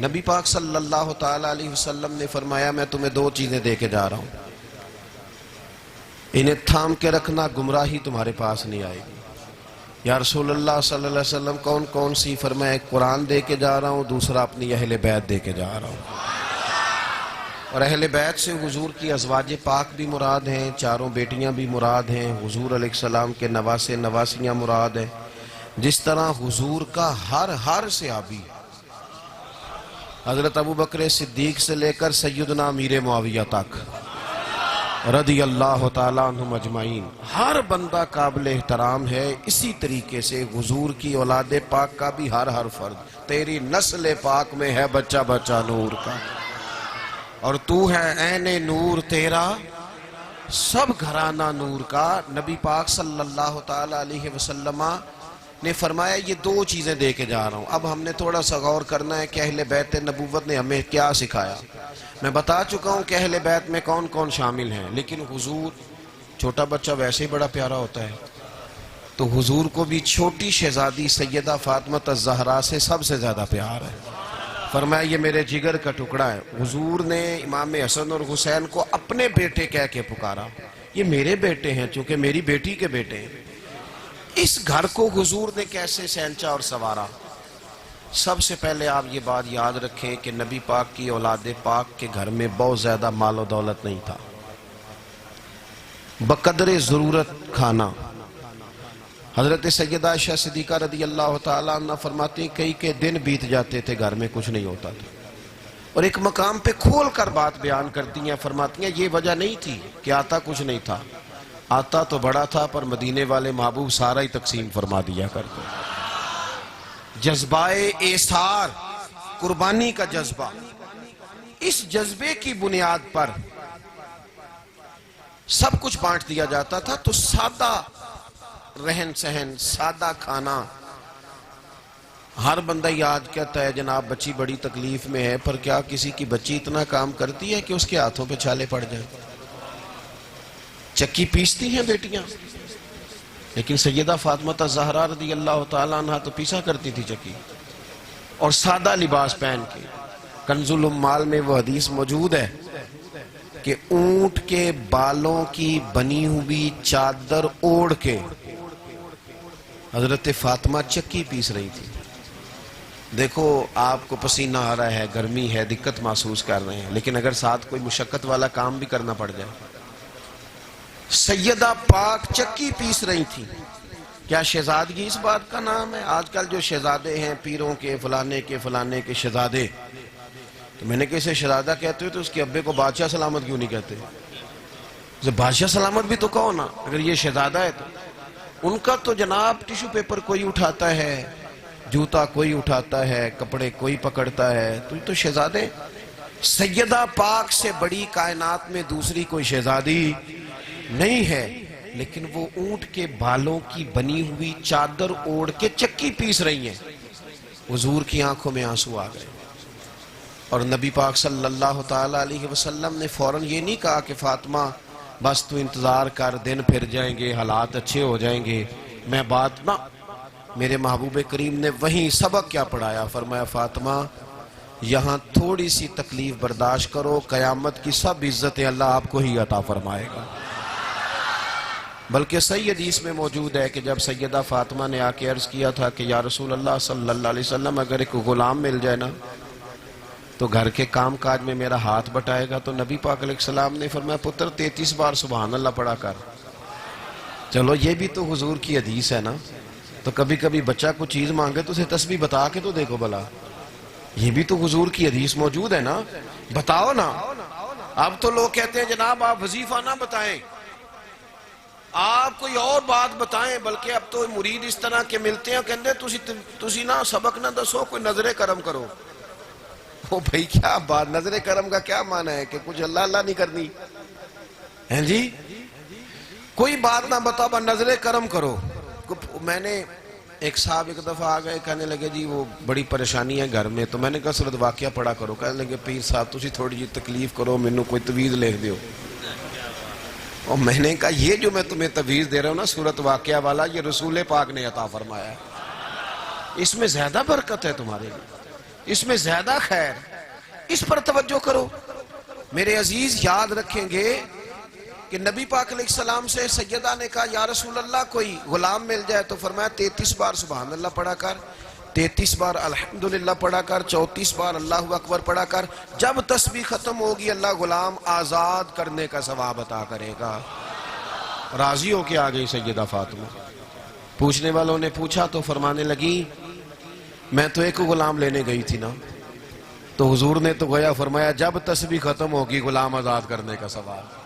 نبی پاک صلی اللہ تعالیٰ علیہ وسلم نے فرمایا میں تمہیں دو چیزیں دے کے جا رہا ہوں، انہیں تھام کے رکھنا، گمراہی تمہارے پاس نہیں آئے گی۔ یا رسول اللہ صلی اللہ علیہ وسلم کون کون سی؟ فرمایا ایک قرآن دے کے جا رہا ہوں، دوسرا اپنی اہل بیت دے کے جا رہا ہوں۔ اور اہل بیت سے حضور کی ازواج پاک بھی مراد ہیں، چاروں بیٹیاں بھی مراد ہیں، حضور علیہ السلام کے نواسے نواسیاں مراد ہیں، جس طرح حضور کا ہر صحابی حضرت ابوبکر صدیق سے لے کر سیدنا امیر معاویہ تک رضی اللہ تعالیٰ عنہم اجمعین، ہر بندہ قابل احترام ہے۔ اسی طریقے سے حضور کی اولاد پاک کا بھی ہر فرد، تیری نسل پاک میں ہے بچہ بچہ نور کا، اور تو ہے عین نور، تیرا سب گھرانہ نور کا۔ نبی پاک صلی اللہ تعالیٰ علیہ وسلم نے فرمایا یہ دو چیزیں دے کے جا رہا ہوں۔ اب ہم نے تھوڑا سا غور کرنا ہے کہ اہل بیت نبوت نے ہمیں کیا سکھایا۔ میں بتا چکا ہوں کہ اہل بیت میں کون کون شامل ہیں، لیکن حضور، چھوٹا بچہ ویسے ہی بڑا پیارا ہوتا ہے، تو حضور کو بھی چھوٹی شہزادی سیدہ فاطمہ الزہرا سے سب سے زیادہ پیار ہے۔ فرمایا یہ میرے جگر کا ٹکڑا ہے۔ حضور نے امام حسن اور حسین کو اپنے بیٹے کہہ کے پکارا، یہ میرے بیٹے ہیں چونکہ میری بیٹی کے بیٹے ہیں۔ اس گھر کو حضور نے کیسے سینچا اور سنوارا؟ سب سے پہلے آپ یہ بات یاد رکھیں کہ نبی پاک کی اولاد پاک کے گھر میں بہت زیادہ مال و دولت نہیں تھا، بقدر ضرورت کھانا۔ حضرت سیدہ عائشہ صدیقہ رضی اللہ تعالیٰ عنہ فرماتی ہیں کئی دن بیت جاتے تھے گھر میں کچھ نہیں ہوتا تھا، اور ایک مقام پہ کھول کر بات بیان کرتی ہیں، فرماتی ہیں یہ وجہ نہیں تھی کہ آتا کچھ نہیں تھا، آتا تو بڑا تھا پر مدینے والے محبوب سارا ہی تقسیم فرما دیا کرتے۔ جذبہ ایثار، قربانی کا جذبہ، اس جذبے کی بنیاد پر سب کچھ بانٹ دیا جاتا تھا۔ تو سادہ رہن سہن، سادہ کھانا۔ ہر بندہ ہی آج کہتا ہے جناب بچی بڑی تکلیف میں ہے، پر کیا کسی کی بچی اتنا کام کرتی ہے کہ اس کے ہاتھوں پہ چھالے پڑ جائیں؟ چکی پیستی ہیں بیٹیاں، لیکن سیدہ فاطمہ الزہرا رضی اللہ تعالیٰ عنہ تو پیسا کرتی تھی چکی، اور سادہ لباس پہن کے۔ کنز الاموال میں وہ حدیث موجود ہے کہ اونٹ کے بالوں کی بنی ہوئی چادر اوڑھ کے حضرت فاطمہ چکی پیس رہی تھی۔ دیکھو آپ کو پسینہ آ رہا ہے، گرمی ہے، دقت محسوس کر رہے ہیں، لیکن اگر ساتھ کوئی مشقت والا کام بھی کرنا پڑ جائے، سیدہ پاک چکی پیس رہی تھی۔ کیا شہزادگی اس بات کا نام ہے؟ آج کل جو شہزادے ہیں پیروں کے، فلانے کے شہزادے، تو میں نے کہا اسے شہزادہ کہتے ہو تو اس کے ابے کو بادشاہ سلامت کیوں نہیں کہتے؟ بادشاہ سلامت بھی تو کہو نا اگر یہ شہزادہ ہے تو۔ ان کا تو جناب ٹیشو پیپر کوئی اٹھاتا ہے، جوتا کوئی اٹھاتا ہے، کپڑے کوئی پکڑتا ہے، تو یہ تو شہزادے۔ سیدہ پاک سے بڑی کائنات میں دوسری کوئی شہزادی نہیں ہے، لیکن وہ اونٹ کے بالوں کی بنی ہوئی چادر اوڑھ کے چکی پیس رہی ہیں۔ حضور کی آنکھوں میں آنسو آ گئے، اور نبی پاک صلی اللہ تعالیٰ علیہ وسلم نے فوراً یہ نہیں کہا کہ فاطمہ بس تو انتظار کر، دن پھر جائیں گے، حالات اچھے ہو جائیں گے، میں بات نہ۔ میرے محبوب کریم نے وہیں سبق کیا پڑھایا؟ فرمایا فاطمہ یہاں تھوڑی سی تکلیف برداشت کرو، قیامت کی سب عزتیں اللہ آپ کو ہی عطا فرمائے گا۔ بلکہ صحیح حدیث میں موجود ہے کہ جب سیدہ فاطمہ نے آ کے عرض کیا تھا کہ یا رسول اللہ صلی اللہ علیہ وسلم اگر ایک غلام مل جائے نا تو گھر کے کام کاج میں میرا ہاتھ بٹائے گا، تو نبی پاک علیہ السلام نے فرمایا پتر 33 بار سبحان اللہ پڑھا کر۔ چلو یہ بھی تو حضور کی حدیث ہے نا، تو کبھی کبھی بچہ کوئی چیز مانگے تو اسے تسبیح بتا کے تو دیکھو بھلا، یہ بھی تو حضور کی حدیث موجود ہے نا، بتاؤ نا۔ اب تو لوگ کہتے ہیں جناب آپ وظیفہ نہ بتائیں، آپ کوئی اور بات بتائیں، بلکہ اب تو مرید اس طرح کے ملتے ہیں کہتے تسی نا سبق نہ دسو، کوئی نظر کرم کرو۔ وہ بھائی کیا بات، نظر کرم کا کیا معنی ہے کہ کچھ اللہ اللہ نہیں کرنی ہیں جی؟ کوئی بات نہ بتاؤ بس نظر کرم کرو۔ میں نے ایک صاحب ایک دفعہ آ گئے، کہنے لگے جی وہ بڑی پریشانی ہے گھر میں، تو میں نے کہا سورۃ واقعہ پڑھا کرو۔ کہنے لگے پیر صاحب تسی تھوڑی جی تکلیف کرو، مینوں کوئی تویز لکھ دیو۔ اور میں نے کہا یہ جو میں تمہیں تویز دے رہا ہوں نا سورۃ واقعہ والا، یہ رسول پاک نے عطا فرمایا ہے، اس میں زیادہ برکت ہے تمہارے لیے۔ اس میں زیادہ خیر، اس پر توجہ کرو۔ میرے عزیز یاد رکھیں گے کہ نبی پاک علیہ السلام سے سیدہ نے کہا یا رسول اللہ کوئی غلام مل جائے، تو فرمایا 33 بار سبحان اللہ پڑھا کر، 33 بار الحمدللہ پڑھا کر، 34 بار اللہ اکبر پڑھا کر، جب تسبیح ختم ہوگی اللہ غلام آزاد کرنے کا ثواب عطا کرے گا۔ راضی ہو کے آ گئی سیدہ فاطمہ۔ پوچھنے والوں نے پوچھا تو فرمانے لگی میں تو ایک غلام لینے گئی تھی نا، تو حضور نے تو گویا فرمایا جب تسبیح ختم ہوگی غلام آزاد کرنے کا ثواب۔